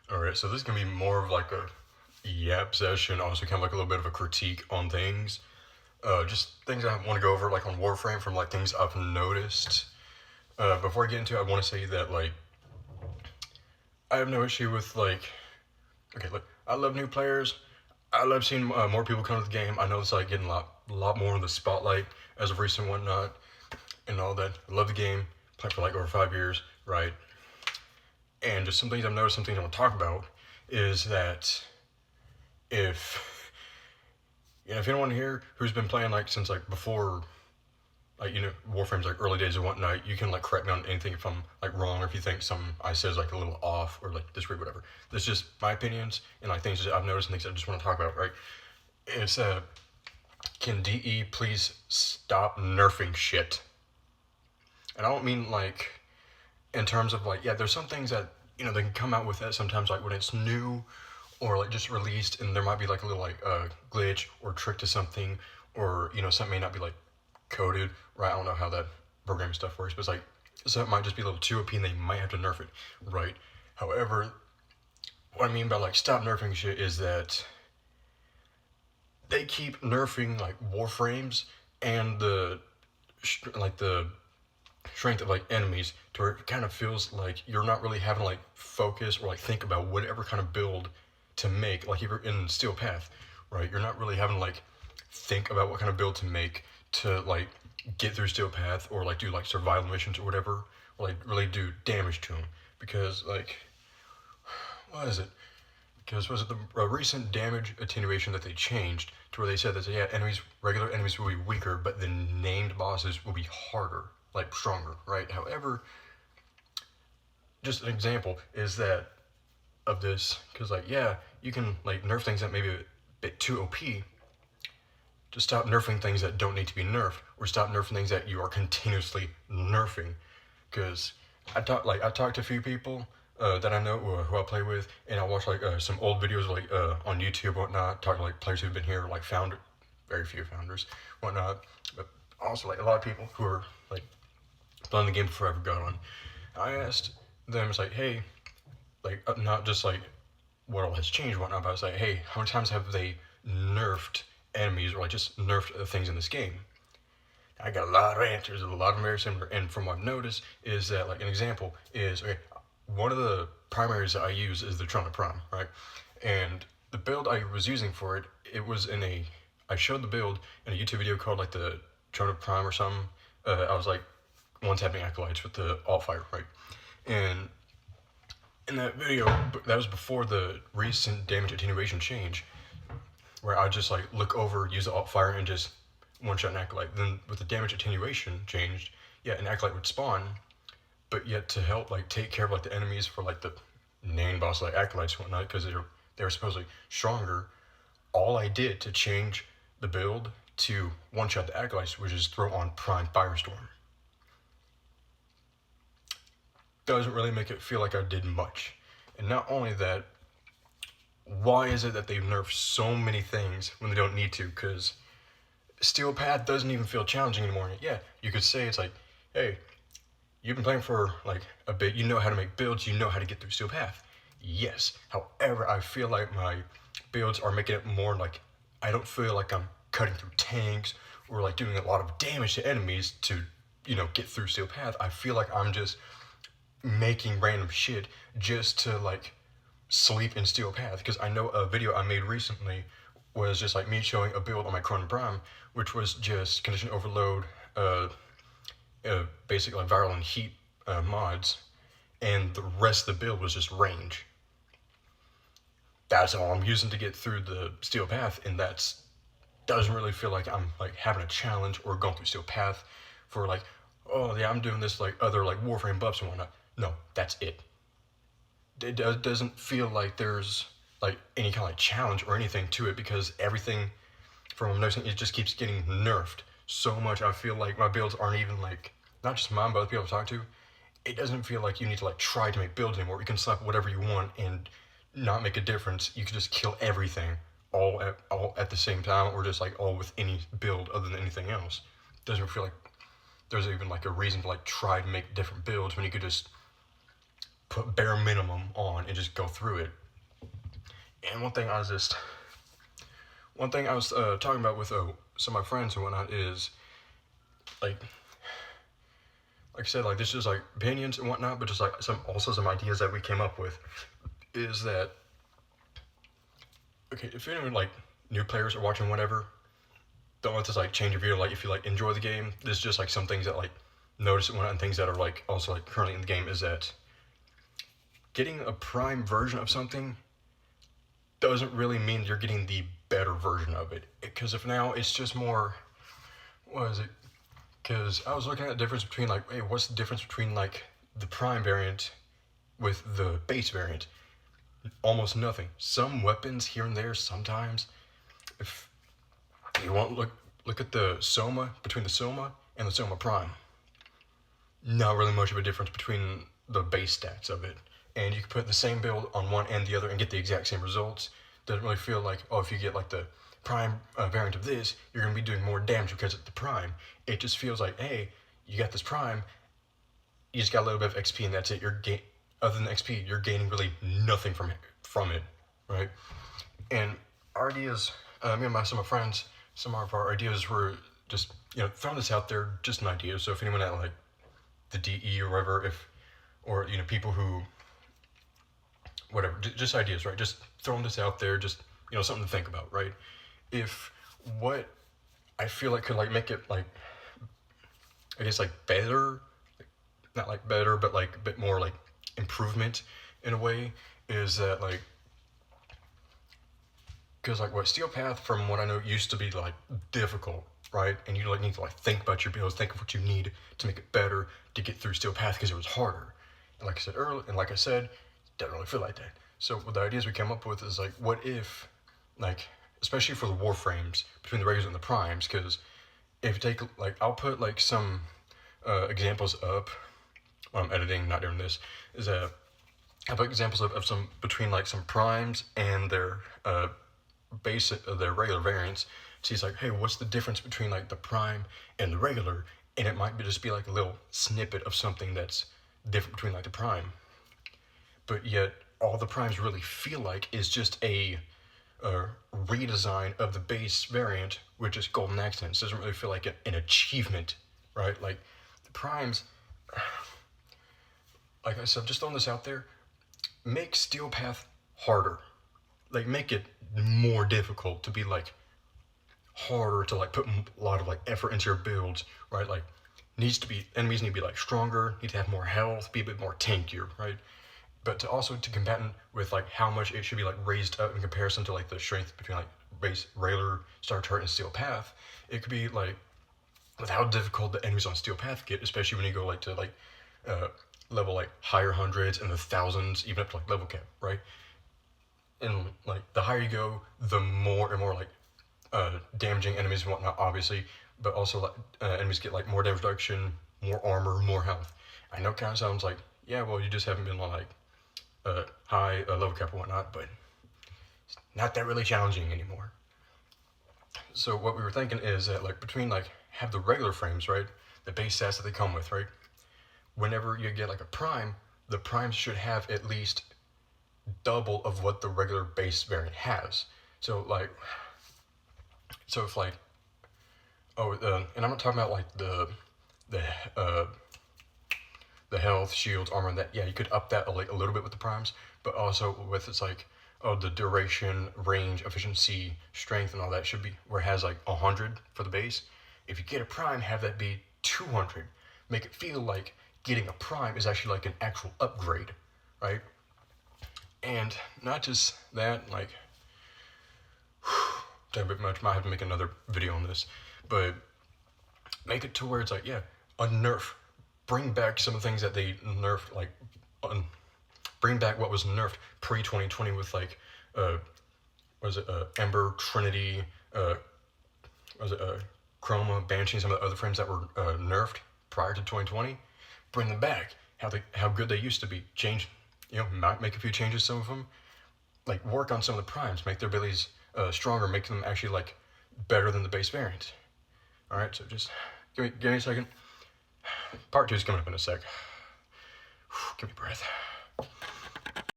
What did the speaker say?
Alright, so this is gonna be more of like a Yapp session, also kind of like a little bit of a critique on things. Just things I want to go over, like on Warframe, from like things I've noticed. Before I get into it, I want to say that like I have no issue with like, okay, look, I love new players. I love seeing more people come to the game. I know it's like getting a lot more in the spotlight as of recent, whatnot, and all that. I love the game. Played for like over 5 years, right? And just some things I've noticed, some things I want to talk about, is that if if anyone here who's been playing like since like before, like Warframe's like early days and whatnot, you can like correct me on anything if I'm like wrong, or if you think something I said is like a little off or like disagree, whatever. This is just my opinions and like things that I've noticed and things I just want to talk about, right? It's can DE please stop nerfing shit? And I don't mean like in terms of like, yeah, there's some things that they can come out with that sometimes, like when it's new or like just released, and there might be like a little like glitch or trick to something, or something may not be like coded right. I don't know how that programming stuff works, but it's like, so it might just be a little too OP and they might have to nerf it, right? However, what I mean by like stop nerfing shit is that they keep nerfing like Warframes and the strength of like enemies, to where it kind of feels like you're not really having to like focus or like think about whatever kind of build to make. Like if you're in Steel Path, right, you're not really having to like think about what kind of build to make to like get through Steel Path, or like do like survival missions or whatever, or like really do damage to them. Because like, what is it? Because was it the recent damage attenuation that they changed to where they said that, yeah, regular enemies will be weaker, but the named bosses will be harder, like stronger, right? However, just an example is that of this, because like, yeah, you can like nerf things that may be a bit too OP. Just stop nerfing things that don't need to be nerfed, or stop nerfing things that you are continuously nerfing. Because I talked to a few people that I know, who I play with, and I watch like some old videos like on YouTube, whatnot, talking to like players who've been here, like very few founders, whatnot, but also like a lot of people who are like playing the game before I ever got on. I asked them, it's like, hey, like not just like what all has changed, whatnot, but I was like, hey, how many times have they nerfed enemies, or like just nerfed things in this game? I got a lot of answers, a lot of them very similar. And from what I've noticed is that, like, an example is, okay, one of the primaries that I use is the Trona Prime, right? And the build I was using for it, I showed the build in a YouTube video called like the Trona Prime or something. I was like one tapping acolytes with the alt fire, right? And in that video, that was before the recent damage attenuation change, where I just like look over, use the alt fire, and just one shot an acolyte. Then with the damage attenuation changed, yeah, an acolyte would spawn, but yet to help like take care of like the enemies for like the main boss, like acolytes and whatnot, because they're supposedly stronger. All I did to change the build to one shot the acolytes was just throw on Prime Firestorm. Doesn't really make it feel like I did much. And not only that, why is it that they've nerfed so many things when they don't need to? Because Steel Path doesn't even feel challenging anymore. Yeah, you could say it's like, hey, you've been playing for like a bit, you know how to make builds, you know how to get through Steel Path. Yes, however, I feel like my builds are making it more like, I don't feel like I'm cutting through tanks or like doing a lot of damage to enemies to, get through Steel Path. I feel like I'm just making random shit just to like sleep in Steel Path. Because I know a video I made recently was just like me showing a build on my Cronin Prime, which was just condition overload, basically like viral and heat mods, and the rest of the build was just range. That's all I'm using to get through the Steel Path, and that's doesn't really feel like I'm like having a challenge or going through Steel Path for like, oh yeah, I'm doing this like other like Warframe buffs and whatnot. No, that's it. It doesn't feel like there's like any kind of like challenge or anything to it, because everything from noticing it just keeps getting nerfed so much. I feel like my builds aren't even like, not just mine, but other people I talk to, it doesn't feel like you need to like try to make builds anymore. You can slap whatever you want and not make a difference. You can just kill everything all at the same time, or just like all with any build other than anything else. It doesn't feel like there's even like a reason to like try to make different builds when you could just put bare minimum on and just go through it. And one thing I was talking about with some of my friends and whatnot is like I said, like this is like opinions and whatnot, but just like some ideas that we came up with is that okay, if anyone like new players are watching whatever, don't let this like change your video. Like if you like enjoy the game, there's just like some things that like notice and whatnot, and things that are like also like currently in the game is that getting a prime version of something doesn't really mean you're getting the better version of it. Because if now it's just more, what is it? Because I was looking at the difference between like, hey, what's the difference between like the prime variant with the base variant? Almost nothing. Some weapons here and there sometimes. If you want to look at the Soma, between the Soma and the Soma Prime. Not really much of a difference between the base stats of it. And you can put the same build on one and the other and get the exact same results. Doesn't really feel like, oh, if you get like the prime variant of this, you're going to be doing more damage because it's the prime. It just feels like, hey, you got this prime, you just got a little bit of XP and that's it. Other than XP, you're gaining really nothing from it, right? And our ideas, me and some of my friends, some of our ideas were just, throwing this out there, just an idea. So if anyone at like the DE or whatever, or people who, whatever, just ideas, right? Just throwing this out there, just, something to think about, right? If what I feel like could like make it like, I guess like better, not like better, but like a bit more like improvement in a way is that like, because like what Steel Path, from what I know, used to be like difficult, right? And you like need to like think about your builds, think of what you need to make it better to get through Steel Path because it was harder. And like I said earlier, and like I said, doesn't really feel like that. So the ideas we came up with is like, what if, like, especially for the Warframes between the regulars and the primes, because if you take like, I'll put like some examples up when I'm editing, not doing this, is that I put examples of some between like some primes and their their regular variants. So he's like, hey, what's the difference between like the prime and the regular? And it might just be like a little snippet of something that's different between like the prime. But yet all the primes really feel like is just a redesign of the base variant, which is Golden Accents. It doesn't really feel like an achievement, right? Like the primes, like I said, just throwing this out there, make Steel Path harder. Like make it more difficult to be like harder to like put a lot of like effort into your builds, right? Like enemies need to be like stronger, need to have more health, be a bit more tankier, right? But to combat with like how much it should be like raised up in comparison to like the strength between like base Railer, Star Turret, and Steel Path, it could be like with how difficult the enemies on Steel Path get, especially when you go like to like level like higher hundreds and the thousands, even up to like level cap, right? And like the higher you go, the more and more like damaging enemies and whatnot, obviously, but also like enemies get like more damage reduction, more armor, more health. I know it kind of sounds like, yeah, well, you just haven't been on like high level cap and whatnot, but it's not that really challenging anymore. So what we were thinking is that like between like have the regular frames, right, the base stats that they come with, right, whenever you get like a prime, the primes should have at least double of what the regular base variant has. So like, so if like, and I'm not talking about like the health, shields, armor, and that. Yeah, you could up that like a little bit with the primes, but also with it's like, the duration, range, efficiency, strength, and all that should be where it has like 100 for the base. If you get a prime, have that be 200. Make it feel like getting a prime is actually like an actual upgrade, right? And not just that, like, a bit much. Might have to make another video on this, but make it to where it's like, yeah, a nerf. Bring back some of the things that they nerfed, like, bring back what was nerfed pre-2020 with like, Ember, Trinity, Chroma, Banshee, some of the other frames that were nerfed prior to 2020. Bring them back. How good they used to be. Change, might make a few changes. Some of them, like work on some of the primes, make their abilities stronger, make them actually like better than the base variant. All right, so just give me a second. Part 2 is coming up in a sec. Give me a breath.